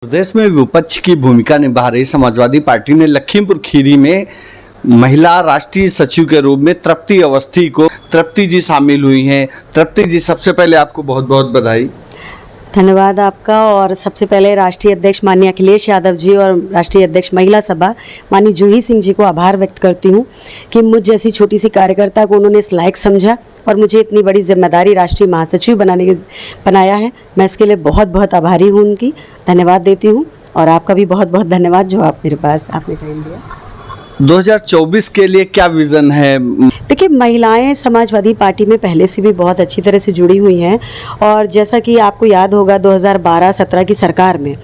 प्रदेश में विपक्ष की भूमिका निभा रही समाजवादी पार्टी ने लखीमपुर खीरी में महिला राष्ट्रीय सचिव के रूप में तृप्ति जी शामिल हुई हैं। तृप्ति जी, सबसे पहले आपको बहुत बहुत बधाई। धन्यवाद आपका। और सबसे पहले राष्ट्रीय अध्यक्ष माननीय अखिलेश यादव जी और राष्ट्रीय अध्यक्ष महिला सभा माननीय जूही सिंह जी को आभार व्यक्त करती हूँ कि मुझ जैसी छोटी सी कार्यकर्ता को उन्होंने इस लायक समझा और मुझे इतनी बड़ी जिम्मेदारी राष्ट्रीय महासचिव बनाया है। मैं इसके लिए बहुत बहुत आभारी हूँ, उनकी धन्यवाद देती हूँ। और आपका भी बहुत बहुत धन्यवाद जो आप मेरे पास आपने टाइम दिया। 2024 के लिए क्या विज़न है? देखिए, महिलाएं समाजवादी पार्टी में पहले से भी बहुत अच्छी तरह से जुड़ी हुई हैं और जैसा कि आपको याद होगा 2012-17 की सरकार में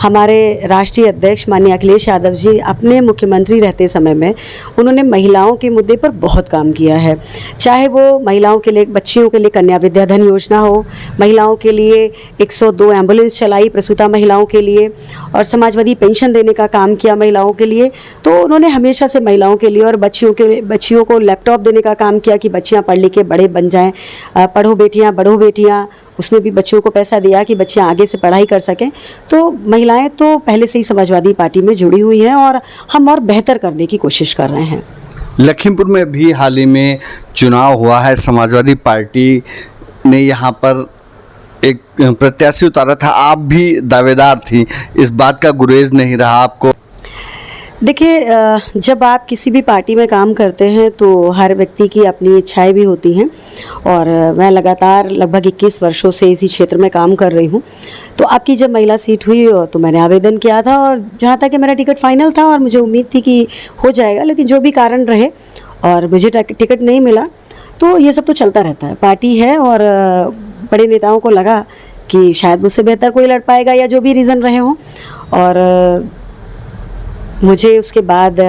हमारे राष्ट्रीय अध्यक्ष माननीय अखिलेश यादव जी अपने मुख्यमंत्री रहते समय में उन्होंने महिलाओं के मुद्दे पर बहुत काम किया है। चाहे वो महिलाओं के लिए, बच्चियों के लिए कन्या विद्याधन योजना हो, महिलाओं के लिए 102 एम्बुलेंस चलाई प्रसूता महिलाओं के लिए, और समाजवादी पेंशन देने का काम किया महिलाओं के लिए। तो उन्होंने हमेशा से महिलाओं के लिए और बच्चियों को लैपटॉप देने का काम किया कि बच्चियां पढ़ लिख के बड़े बन जाएं। पढ़ो बेटियां बढ़ो बेटियां, उसमें भी बच्चियों को पैसा दिया कि बच्चियां आगे से पढ़ाई कर सकें। तो महिलाएं तो पहले से ही समाजवादी पार्टी में जुड़ी हुई हैं और हम और बेहतर करने की कोशिश कर रहे हैं। लखीमपुर में भी हाल ही में चुनाव हुआ है। समाजवादी पार्टी ने यहाँ पर एक प्रत्याशी उतारा था, आप भी दावेदार थी, इस बात का गुरेज नहीं रहा आपको? देखिए, जब आप किसी भी पार्टी में काम करते हैं तो हर व्यक्ति की अपनी इच्छाएं भी होती हैं और मैं लगातार लगभग 21 वर्षों से इसी क्षेत्र में काम कर रही हूं। तो आपकी जब महिला सीट हुई तो मैंने आवेदन किया था और जहां तक कि मेरा टिकट फाइनल था और मुझे उम्मीद थी कि हो जाएगा, लेकिन जो भी कारण रहे और मुझे टिकट नहीं मिला। तो ये सब तो चलता रहता है, पार्टी है और बड़े नेताओं को लगा कि शायद मुझसे बेहतर कोई लड़ पाएगा या जो भी रीज़न रहे हों, और मुझे उसके बाद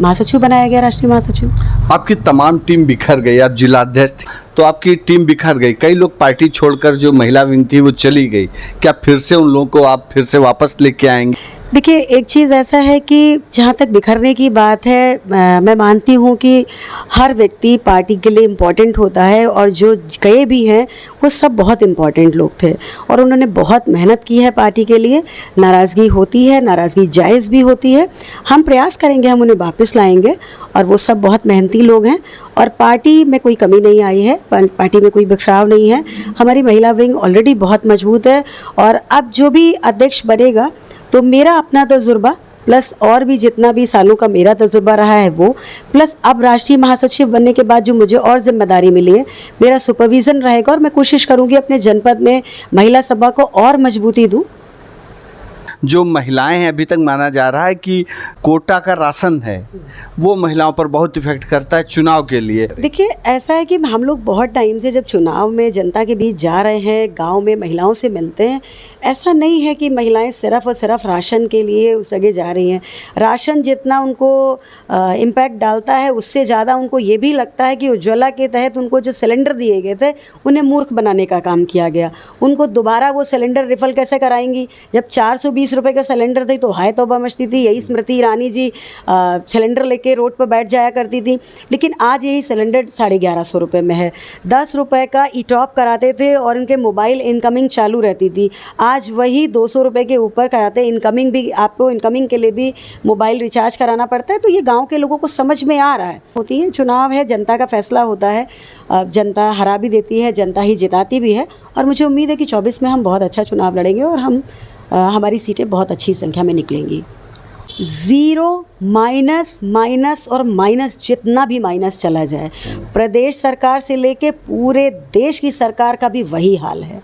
महासचिव बनाया गया, राष्ट्रीय महासचिव। आपकी तमाम टीम बिखर गई, आप जिलाध्यक्ष थे तो आपकी टीम बिखर गई, कई लोग पार्टी छोड़कर जो महिला विंग थी वो चली गई, क्या फिर से उन लोगों को आप फिर से वापस लेके आएंगे? देखिए, एक चीज़ ऐसा है कि जहाँ तक बिखरने की बात है, मैं मानती हूँ कि हर व्यक्ति पार्टी के लिए इम्पॉर्टेंट होता है और जो गए भी हैं वो सब बहुत इम्पॉर्टेंट लोग थे और उन्होंने बहुत मेहनत की है पार्टी के लिए। नाराज़गी होती है, नाराज़गी जायज़ भी होती है, हम प्रयास करेंगे, हम उन्हें वापस लाएंगे और वो सब बहुत मेहनती लोग हैं और पार्टी में कोई कमी नहीं आई है, पार्टी में कोई बिखराव नहीं है। हमारी महिला विंग ऑलरेडी बहुत मजबूत है और अब जो भी अध्यक्ष बनेगा तो मेरा अपना तजुर्बा प्लस और भी जितना भी सालों का मेरा तजुर्बा रहा है वो, प्लस अब राष्ट्रीय महासचिव बनने के बाद जो मुझे और जिम्मेदारी मिली है, मेरा सुपरविज़न रहेगा और मैं कोशिश करूंगी अपने जनपद में महिला सभा को और मजबूती दूं। जो महिलाएं हैं, अभी तक माना जा रहा है कि कोटा का राशन है वो महिलाओं पर बहुत इफेक्ट करता है चुनाव के लिए। देखिए, ऐसा है कि हम लोग बहुत टाइम से जब चुनाव में जनता के बीच जा रहे हैं, गांव में महिलाओं से मिलते हैं, ऐसा नहीं है कि महिलाएं सिर्फ और सिर्फ राशन के लिए उस जगह जा रही हैं। राशन जितना उनको इम्पैक्ट डालता है उससे ज़्यादा उनको ये भी लगता है कि उज्ज्वला के तहत उनको जो सिलेंडर दिए गए थे उन्हें मूर्ख बनाने का काम किया गया। उनको दोबारा वो सिलेंडर रिफ़िल कैसे कराएंगी? जब 420 रुपए का सिलेंडर थे तो हाय तौबा मचती थी। यही स्मृति ईरानी जी सिलेंडर लेके रोड पर बैठ जाया करती थी, लेकिन आज यही सिलेंडर 1150 रुपये में है। 10 रुपये का ई टॉप कराते थे और उनके मोबाइल इनकमिंग चालू रहती थी, आज वही 200 रुपये के ऊपर कराते। इनकमिंग भी, आपको इनकमिंग के लिए भी मोबाइल रिचार्ज कराना पड़ता है। तो ये गाँव के लोगों को समझ में आ रहा है। होती है, चुनाव है, जनता का फैसला होता है, जनता हरा भी देती है, जनता ही जिताती भी है और मुझे उम्मीद है कि 24 में हम बहुत अच्छा चुनाव लड़ेंगे और हमारी सीटें बहुत अच्छी संख्या में निकलेंगी। 0 माइनस और माइनस, जितना भी माइनस चला जाए, प्रदेश सरकार से लेके पूरे देश की सरकार का भी वही हाल है।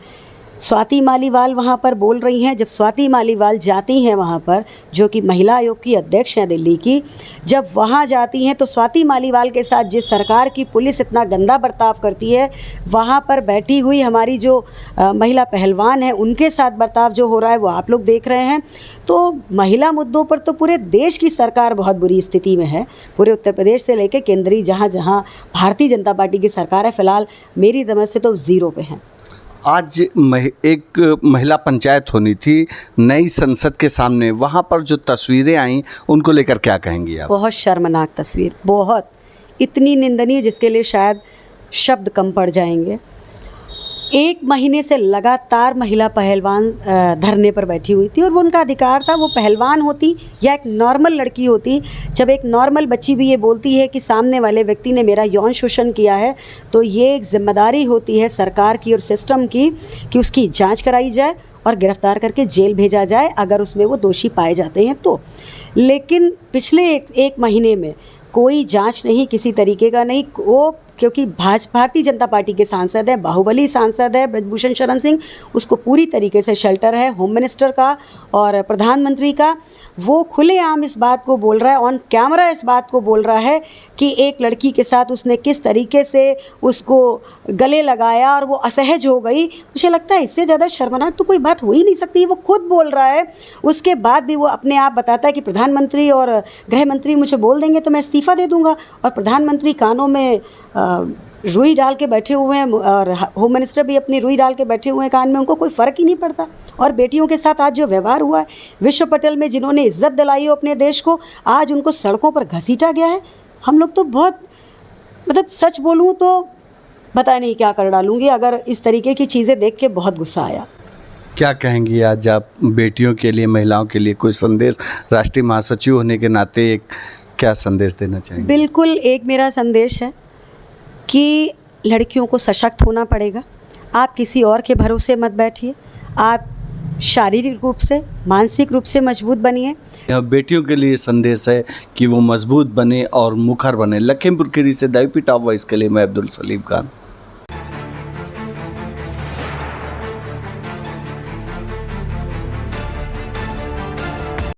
स्वाति मालीवाल वहाँ पर बोल रही हैं, जब स्वाति मालीवाल जाती हैं वहाँ पर, जो कि महिला आयोग की अध्यक्ष हैं दिल्ली की, जब वहाँ जाती हैं तो स्वाति मालीवाल के साथ जिस सरकार की पुलिस इतना गंदा बर्ताव करती है, वहाँ पर बैठी हुई हमारी जो महिला पहलवान हैं उनके साथ बर्ताव जो हो रहा है वो आप लोग देख रहे हैं। तो महिला मुद्दों पर तो पूरे देश की सरकार बहुत बुरी स्थिति में है, पूरे उत्तर प्रदेश से लेकर केंद्रीय जहाँ जहाँ भारतीय जनता पार्टी की सरकार है, फ़िलहाल मेरी समझ से तो 0 पे है। आज एक महिला पंचायत होनी थी नई संसद के सामने, वहाँ पर जो तस्वीरें आई उनको लेकर क्या कहेंगी आप? बहुत शर्मनाक तस्वीर, बहुत, इतनी निंदनीय जिसके लिए शायद शब्द कम पड़ जाएंगे। 1 महीने से लगातार महिला पहलवान धरने पर बैठी हुई थी और वो उनका अधिकार था। वो पहलवान होती या एक नॉर्मल लड़की होती, जब एक नॉर्मल बच्ची भी ये बोलती है कि सामने वाले व्यक्ति ने मेरा यौन शोषण किया है, तो ये एक जिम्मेदारी होती है सरकार की और सिस्टम की कि उसकी जांच कराई जाए और गिरफ्तार करके जेल भेजा जाए अगर उसमें वो दोषी पाए जाते हैं तो। लेकिन पिछले एक महीने में कोई जांच नहीं, किसी तरीके का नहीं। वो क्योंकि भारतीय जनता पार्टी के सांसद है, बाहुबली सांसद है ब्रजभूषण शरण सिंह, उसको पूरी तरीके से शेल्टर है होम मिनिस्टर का और प्रधानमंत्री का। वो खुलेआम इस बात को बोल रहा है, ऑन कैमरा इस बात को बोल रहा है कि एक लड़की के साथ उसने किस तरीके से उसको गले लगाया और वो असहज हो गई। मुझे लगता है इससे ज़्यादा शर्मनाक तो कोई बात हो ही नहीं सकती। वो खुद बोल रहा है, उसके बाद भी वो अपने आप बताता है कि प्रधानमंत्री और गृह मंत्री मुझे बोल देंगे तो मैं इस्तीफ़ा दे दूँगा, और प्रधानमंत्री कानों में रुई डाल के बैठे हुए हैं और होम मिनिस्टर भी अपनी रुई डाल के बैठे हुए हैं कान में, उनको कोई फ़र्क ही नहीं पड़ता। और बेटियों के साथ आज जो व्यवहार हुआ है, विश्व पटल में जिन्होंने इज्जत दिलाई हो अपने देश को, आज उनको सड़कों पर घसीटा गया है। हम लोग तो बहुत, मतलब सच बोलूँ तो पता नहीं क्या कर डालूँगी। अगर इस तरीके की चीज़ें देख के बहुत गुस्सा आया। क्या कहेंगी आज आप बेटियों के लिए, महिलाओं के लिए कोई संदेश, राष्ट्रीय महासचिव होने के नाते एक क्या संदेश देना चाहेंगे? बिल्कुल, एक मेरा संदेश है कि लड़कियों को सशक्त होना पड़ेगा। आप किसी और के भरोसे मत बैठिए। आप शारीरिक रूप से, मानसिक रूप से मजबूत बनिए। बेटियों के लिए संदेश है कि वो मजबूत बने और मुखर बने। लखीमपुर खीरी से दैवी टॉप वॉइस के लिए मैं अब्दुल सलीम खान।